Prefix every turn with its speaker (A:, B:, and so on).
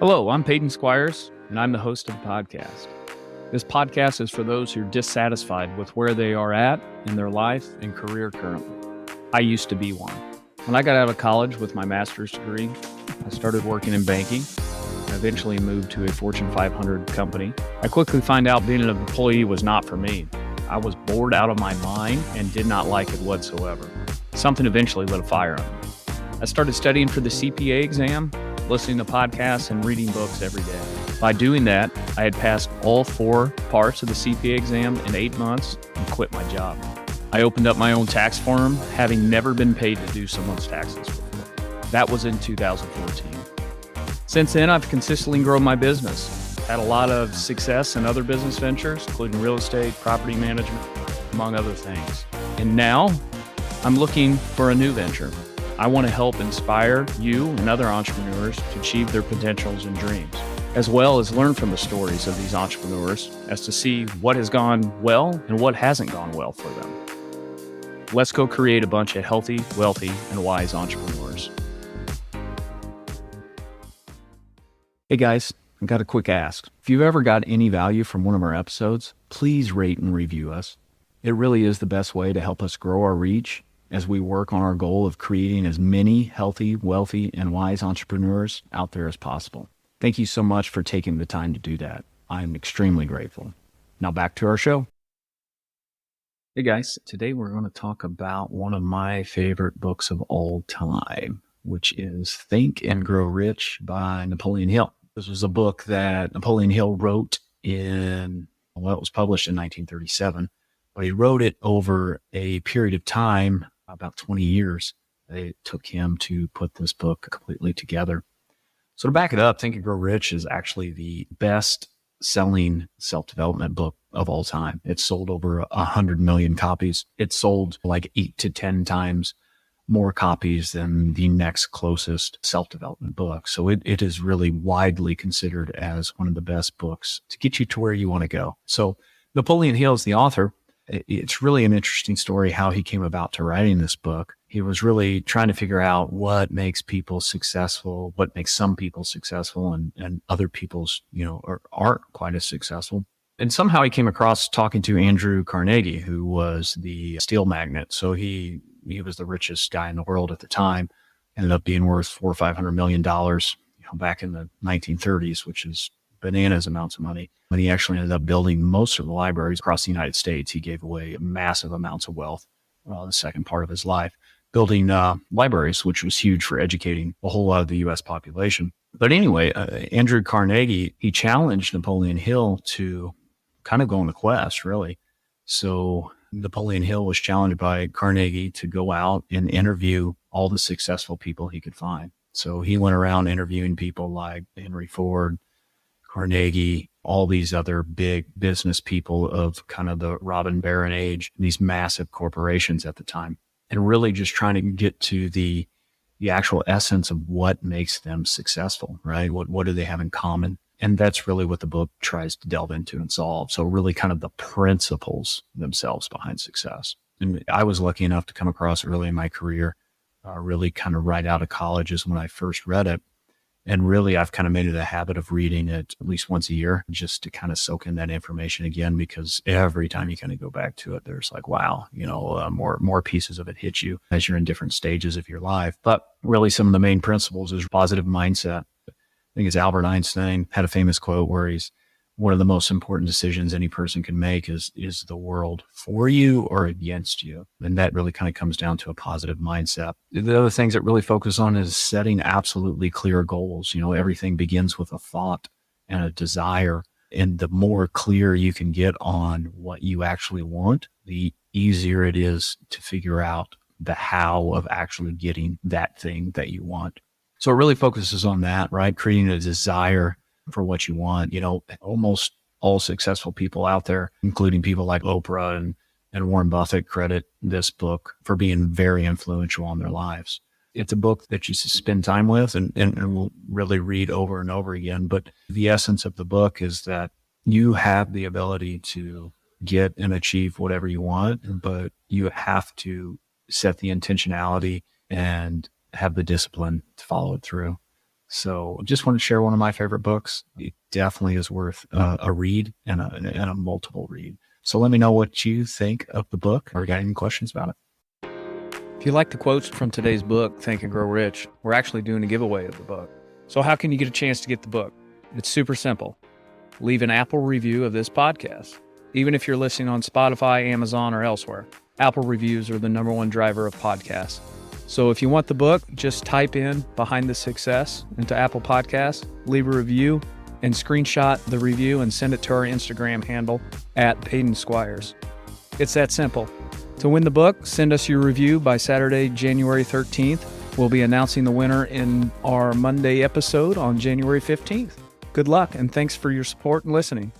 A: Hello, I'm Peyton Squires, and I'm the host of the podcast. This podcast is for those who are dissatisfied with where they are at in their life and career currently. I used to be one. When I got out of college with my master's degree, I started working in banking. I eventually moved to a Fortune 500 company. I quickly found out being an employee was not for me. I was bored out of my mind and did not like it whatsoever. Something eventually lit a fire under me. I started studying for the CPA exam, listening to podcasts, and reading books every day. By doing that, I had passed all 4 parts of the CPA exam in 8 months and quit my job. I opened up my own tax firm, having never been paid to do someone's taxes before. That was in 2014. Since then, I've consistently grown my business. Had a lot of success in other business ventures, including real estate, property management, among other things. And now I'm looking for a new venture. I want to help inspire you and other entrepreneurs to achieve their potentials and dreams, as well as learn from the stories of these entrepreneurs as to see what has gone well and what hasn't gone well for them. Let's go create a bunch of healthy, wealthy, and wise entrepreneurs. Hey guys, I've got a quick ask. If you've ever got any value from one of our episodes, please rate and review us. It really is the best way to help us grow our reach as we work on our goal of creating as many healthy, wealthy, and wise entrepreneurs out there as possible. Thank you so much for taking the time to do that. I'm extremely grateful. Now back to our show. Hey guys, today we're going to talk about one of my favorite books of all time, which is Think and Grow Rich by Napoleon Hill. This was a book that Napoleon Hill wrote it was published in 1937, but he wrote it over a period of time, about 20 years. It took him to put this book completely together. So to back it up, Think and Grow Rich is actually the best selling self-development book of all time. It's sold over 100 million copies. It sold like 8 to 10 times more copies than the next closest self-development book. So it is really widely considered as one of the best books to get you to where you want to go. So Napoleon Hill is the author. It's really an interesting story how he came about to writing this book. He was really trying to figure out what makes people successful, what makes some people successful and other people's, aren't quite as successful. And somehow he came across talking to Andrew Carnegie, who was the steel magnate. So he was the richest guy in the world at the time, ended up being worth $400 or $500 million, back in the 1930s, which is bananas amounts of money. When he actually ended up building most of the libraries across the United States, he gave away massive amounts of wealth, the second part of his life, building libraries, which was huge for educating a whole lot of the U.S. population. But anyway, Andrew Carnegie, he challenged Napoleon Hill to kind of go on a quest, really. So Napoleon Hill was challenged by Carnegie to go out and interview all the successful people he could find. So he went around interviewing people like Henry Ford, Carnegie, all these other big business people of kind of the Robin Baron age, these massive corporations at the time, and really just trying to get to the actual essence of what makes them successful, right? What do they have in common? And that's really what the book tries to delve into and solve. So really kind of the principles themselves behind success. And I was lucky enough to come across early in my career, really kind of right out of college is when I first read it. And really, I've kind of made it a habit of reading it at least once a year just to kind of soak in that information again, because every time you kind of go back to it, there's like, wow, more pieces of it hit you as you're in different stages of your life. But really, some of the main principles is positive mindset. I think it's Albert Einstein had a famous quote where one of the most important decisions any person can make is the world for you or against you? And that really kind of comes down to a positive mindset. The other things that really focus on is setting absolutely clear goals. Everything begins with a thought and a desire. And the more clear you can get on what you actually want, the easier it is to figure out the how of actually getting that thing that you want. So it really focuses on that, right? Creating a desire for what you want. Almost all successful people out there, including people like Oprah and Warren Buffett, credit this book for being very influential on their lives. It's a book that you spend time with and will really read over and over again. But the essence of the book is that you have the ability to get and achieve whatever you want, but you have to set the intentionality and have the discipline to follow it through. So just want to share one of my favorite books. It definitely is worth a read and a multiple read. So let me know what you think of the book or got any questions about it. If you like the quotes from today's book, Think and Grow Rich, we're actually doing a giveaway of the book. So how can you get a chance to get the book? It's super simple. Leave an Apple review of this podcast. Even if you're listening on Spotify, Amazon, or elsewhere, Apple reviews are the #1 driver of podcasts. So if you want the book, just type in Behind the Success into Apple Podcasts, leave a review, and screenshot the review and send it to our Instagram handle @PaydenSquires. It's that simple. To win the book, send us your review by Saturday, January 13th. We'll be announcing the winner in our Monday episode on January 15th. Good luck, and thanks for your support and listening.